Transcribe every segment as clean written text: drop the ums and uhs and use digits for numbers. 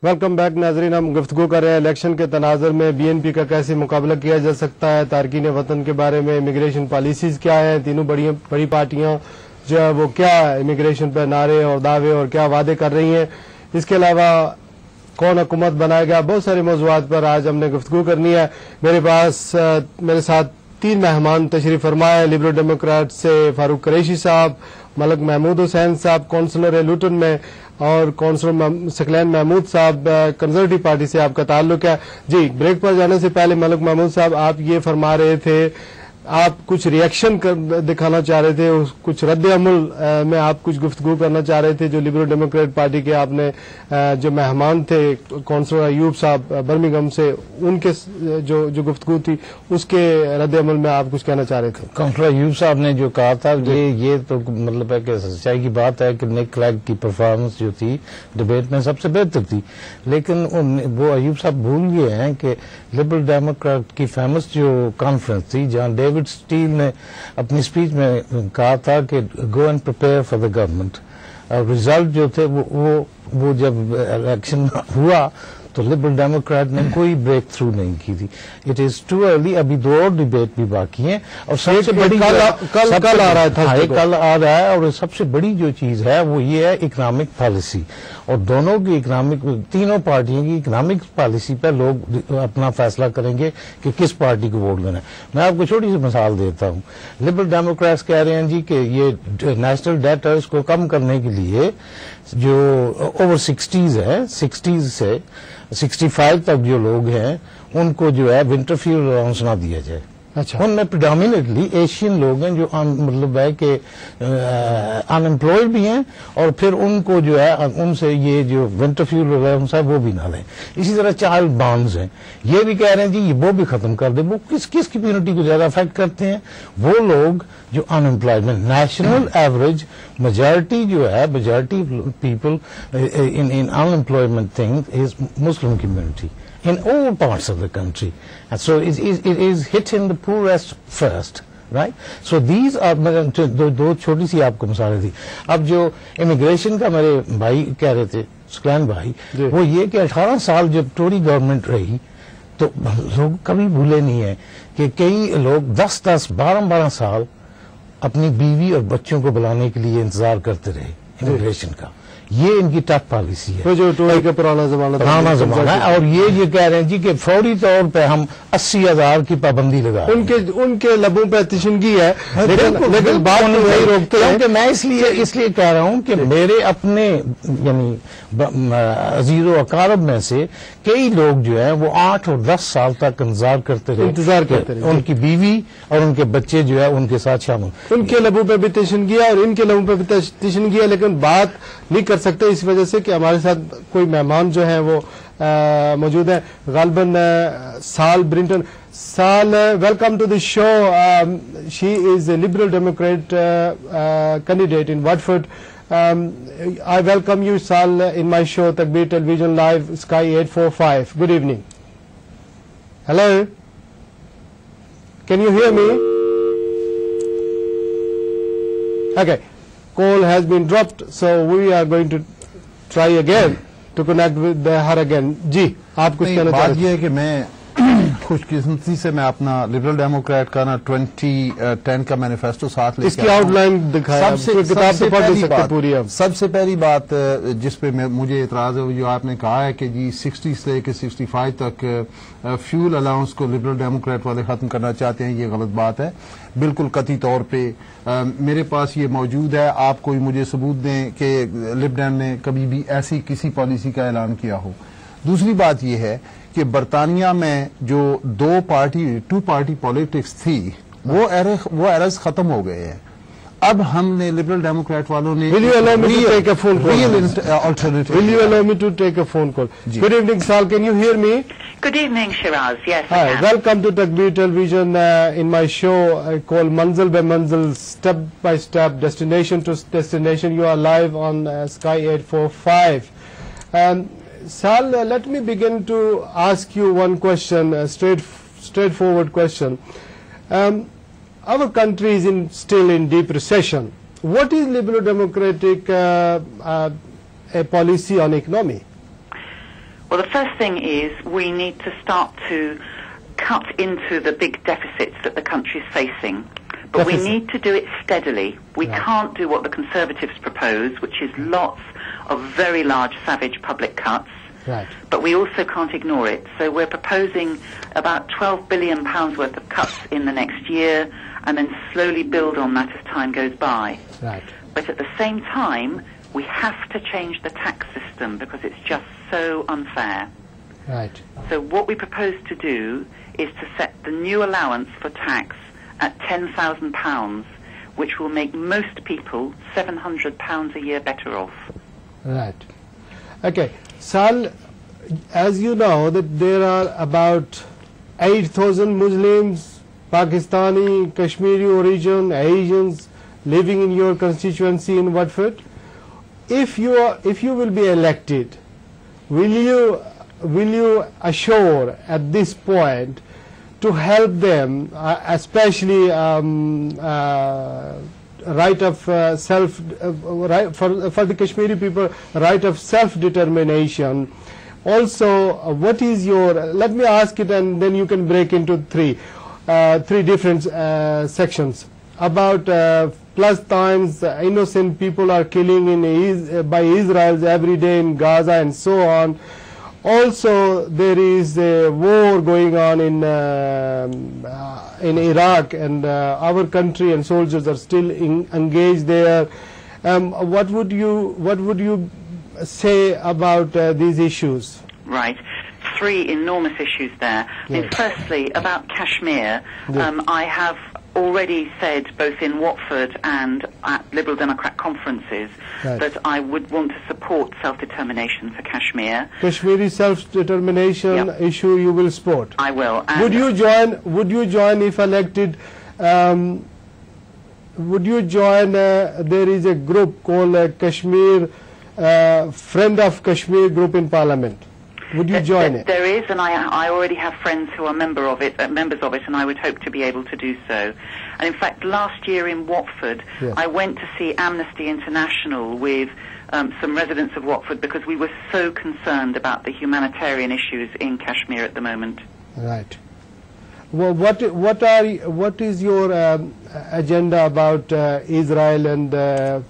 Welcome back ناظرین. ہم گفتگو کر رہے ہیں الیکشن کے تناظر میں بی این پی کا کیسے مقابلہ کیا جا سکتا ہے, تارکین وطن کے بارے میں, امیگریشن پالیسیز کیا ہیں, تینوں بڑی پارٹیاں جو ہے وہ کیا امیگریشن پہ نعرے اور دعوے اور کیا وعدے کر رہی ہیں, اس کے علاوہ کون حکومت بنائے گا, بہت سارے موضوعات پر آج ہم نے گفتگو کرنی ہے. میرے ساتھ 3 مہمان تشریف فرما ہے. لبرل ڈیموکریٹ سے فاروق قریشی صاحب, ملک محمود حسین صاحب کونسلر ہے لوٹن میں, اور کونسلر ثقلین محمود صاحب کنزرویٹو پارٹی سے آپ کا تعلق ہے. جی, بریک پر جانے سے پہلے ملک محمود صاحب آپ یہ فرما رہے تھے, آپ کچھ ریئیکشن دکھانا چاہ رہے تھے, کچھ رد عمل میں آپ کچھ گفتگو کرنا چاہ رہے تھے جو لبرل ڈیموکریٹ پارٹی کے آپ نے جو مہمان تھے کونسلر ایوب صاحب برمنگھم سے, ان کے جو گفتگو تھی اس کے رد عمل میں آپ کچھ کہنا چاہ رہے تھے. کونسلر ایوب صاحب نے جو کہا تھا یہ تو مطلب ہے کہ سچائی کی بات ہے کہ نک کلیگ کی پرفارمنس جو تھی ڈبیٹ میں سب سے بہتر تھی, لیکن وہ ایوب صاحب بھول گئے ہیں کہ لبرل ڈیموکریٹ کی فیمس جو کانفرنس تھی جہاں ڈیوڈ اسٹیل نے اپنی اسپیچ میں کہا تھا کہ go and prepare for the government, اور ریزلٹ جو تھے وہ جب الیکشن ہوا تو لبرل ڈیموکریٹ نے کوئی بریک تھرو نہیں کی تھی. اٹ از ٹو ارلی, ابھی 2 اور ڈبیٹ بھی باقی ہیں, اور سب سے بڑی کل آ رہا ہے, اور سب سے بڑی جو چیز ہے وہ یہ ہے اکنامک پالیسی, اور دونوں کی تینوں پارٹیوں کی اکنامک پالیسی پہ لوگ اپنا فیصلہ کریں گے کہ کس پارٹی کو ووٹ دینا ہے. میں آپ کو چھوٹی سی مثال دیتا ہوں. لبرل ڈیموکریٹس کہہ رہے ہیں جی کہ یہ نیشنل ڈیٹ ہے اس کو کم کرنے کے لیے جو اوور 60s ہے, 60s سے 65 تک جو لوگ ہیں ان کو جو ہے ونٹر فیول الاؤنس نہ دیا جائے. اچھا, ان میں پریڈامینٹلی ایشین لوگ ہیں جو مطلب ہے کہ ان امپلائڈ بھی ہیں, اور پھر ان کو جو ہے ان سے یہ جو ونٹر فیول الاؤنس ہے وہ بھی نہ لیں. اسی طرح چائلڈ بانڈز ہیں, یہ بھی کہہ رہے ہیں جی وہ بھی ختم کر دیں. وہ کس کمیونٹی کو زیادہ افیکٹ کرتے ہیں؟ وہ لوگ جو ان امپلائمنٹ, نیشنل ایوریج میجارٹی جو ہے, majority people in in employment thing is Muslim community in all parts of the country, and so it is hitting the poorest first, right? So these are دو چھوٹی سی آپ کو مثالیں تھی. اب جو immigration کا میرے بھائی کہہ رہے تھے ثقلین بھائی, وہ یہ کہ 18 سال جب ٹوری گورنمنٹ رہی تو لوگ کبھی بھولے نہیں ہیں کہ کئی لوگ 10 12 سال اپنی بیوی اور بچوں کو بلانے کے لیے انتظار کرتے رہے امیگریشن کا. یہ ان کی ٹف پالیسی ہے, جو ٹوری کا پرانا زمانہ ہے, اور یہ کہہ رہے ہیں جی کہ فوری طور پہ ہم 80,000 کی پابندی لگا. ان کے لبوں پہ تشنگی ہے, لیکن بات نہیں روکتے ہیں. کہ میں اس لیے کہہ رہا ہوں کہ میرے اپنے یعنی عزیز و اقارب میں سے کئی لوگ جو ہیں وہ 8 اور 10 سال تک انتظار کرتے رہے, ان کی بیوی اور ان کے بچے جو ہے ان کے ساتھ شامل. ان کے لبوں پہ بھی تشنگی ہے اور ان کے لبوں پہ بھی تشنگی ہے, لیکن بات نہیں کر سکتے اس وجہ سے کہ ہمارے ساتھ کوئی مہمان جو ہیں وہ موجود ہیں. غالباً Sal Brinton. Sal, welcome to the show. She is a liberal democrat candidate in Watford. I welcome you, Sal, in my show, Takbir Television Live, Sky 845. Good evening. Hello? Can you hear me? Okay. Call has been dropped, so we are going to try again to connect with her again. جی, آپ کچھ کہنا چاہتے ہیں؟ بات یہ ہے کہ میں خوش قسمتی سے میں اپنا لبرل ڈیموکریٹ کا نا 2010 کا مینیفیسٹو ساتھ لے کے اس کی آؤٹ لائن دکھایا. کتاب تو پڑھ نہیں سکتے پوری. اب سب سے پہلی بات جس پہ مجھے اعتراض ہے وہ جو آپ نے کہا ہے کہ جی 60 سے لے کے 65 تک فیول الاؤنس کو لبرل ڈیموکریٹ والے ختم کرنا چاہتے ہیں. یہ غلط بات ہے بالکل قطعی طور پہ. میرے پاس یہ موجود ہے, آپ کوئی مجھے ثبوت دیں کہ لب ڈیم نے کبھی بھی ایسی کسی پالیسی کا اعلان کیا ہو. دوسری بات یہ ہے کہ برطانیہ میں جو 2 پارٹی پالیٹکس تھی وہ ایرز ختم ہو گئے ہیں. اب ہم نے لبرل ڈیموکریٹ والوں نے Will you allow me to take a phone call? Will you allow me to take a phone call? Good evening, Sal. Can you hear me? Good evening, Shiraz. Yes, Hi. I can. Welcome to Takbir Television. In my show called Manzil by Manzil, Step by Step, Destination to Destination. You are live on Sky 845. Sal, let me begin to ask you one question, a straightforward question. Our country is still in deep recession. What is Liberal Democratic policy on economy? Well, the first thing is we need to start to cut into the big deficits that the country is facing. But we need to do it steadily. We can't do what the Conservatives propose, which is lots of very large, savage public cuts. Right. But we also can't ignore it. So we're proposing about £12 billion worth of cuts in the next year, and then slowly build on that as time goes by. Right. But at the same time, we have to change the tax system because it's just so unfair. Right. So what we propose to do is to set the new allowance for tax at £10,000, which will make most people £700 a year better off. Right. Okay. Sal, as you know, that there are about 8,000 Muslims, Pakistani, Kashmiri origin, Asians living in your constituency in Watford. If you will be elected, will you assure at this point to help them, especially right of right for the Kashmiri people, right of self-determination? Also, what is your? Let me ask it, and then you can break into three different sections. About plus times innocent people are killing by Israel every day in Gaza and so on. Also, there is a war going on in Iraq, and our country and soldiers are still engaged there. What would you say about these issues? Right. Three enormous issues there. Yes. Firstly, about Kashmir, Yes. I have already said both in Watford and at Liberal Democrat conferences Right. that I would want to support self-determination for Kashmir. Kashmiri self-determination Yep. issue you will support. I will. And Would you join if elected? Would you join? There is a group called Kashmir Friend of Kashmir group in Parliament. Would you join it? There is, and I already have friends who are members of it, and I would hope to be able to do so. And in fact, last year in Watford, Yes. I went to see Amnesty International with some residents of Watford because we were so concerned about the humanitarian issues in Kashmir at the moment. Right. Well, what is your agenda about Israel and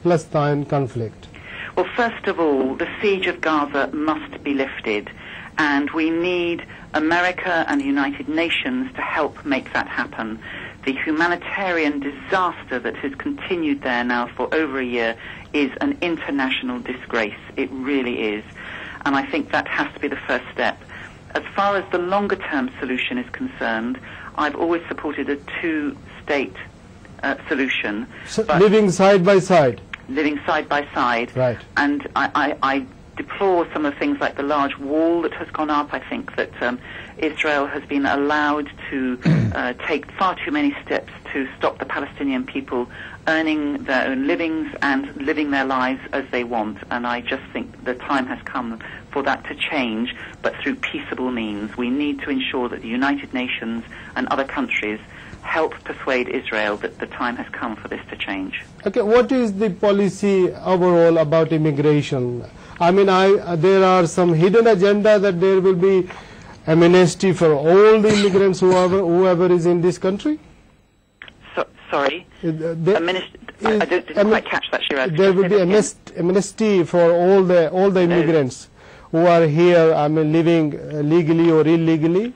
Palestine conflict? Well, first of all, the siege of Gaza must be lifted, and we need America and the United Nations to help make that happen. The humanitarian disaster that has continued there now for over a year is an international disgrace. It really is. And I think that has to be the first step. As far as the longer-term solution is concerned, I've always supported a two-state solution. So, but living side by side. living side by side. Right. And I deplore some of the things like the large wall that has gone up. I think that Israel has been allowed to take far too many steps to stop the Palestinian people earning their own livings and living their lives as they want. And I just think the time has come for that to change, but through peaceable means. We need to ensure that the United Nations and other countries help persuade Israel that the time has come for this to change. Okay, what is the policy overall about immigration? I mean, there are some hidden agenda that there will be amnesty for all the immigrants, whoever is in this country? Sorry? I didn't quite catch that, Shiraz. There will be amnesty for all the immigrants who are here, I mean, living legally or illegally.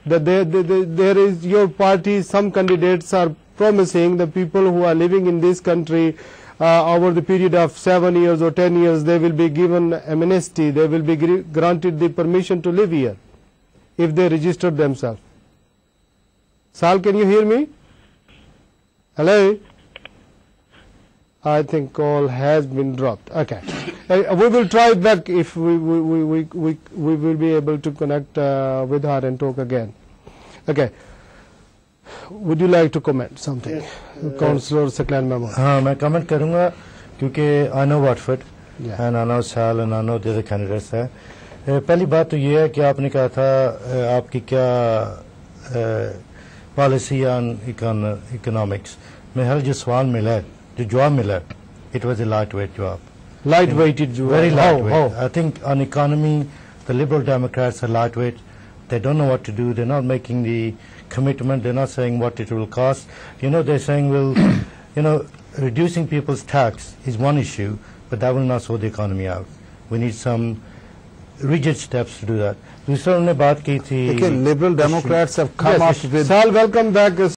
That there is your party, some candidates are promising the people who are living in this country over the period of 7 years or 10 years, they will be given amnesty, they will be granted the permission to live here if they register themselves. Sal, can you hear me? Hello? I think call has been dropped. Okay. We will try back if we will be able to connect with her and talk again. Okay. Would you like to comment something? Councillor Saklan Mahmood. ہاں میں comment کروں گا کیونکہ I know Watford Yeah. And I know Sal and I know the other candidates ہے. پہلی بات تو یہ ہے کہ آپ نے کہا تھا آپ کی کیا پالیسی آن اکنامکس میں ہر جو سوال ملا ہے جو جواب ملا ہے it was a light weight جواب Light weighted. very lightweight. I think on economy The Liberal Democrats are lightweight. They don't know what to do. They're not making the commitment. They're not saying what it will cost. They're saying, well, reducing people's tax is one issue, but that will not sort the economy out. We need some rigid steps to do that. دوسرا انہوں نے بات کی تھی Liberal Democrats have come up with Sal, welcome back.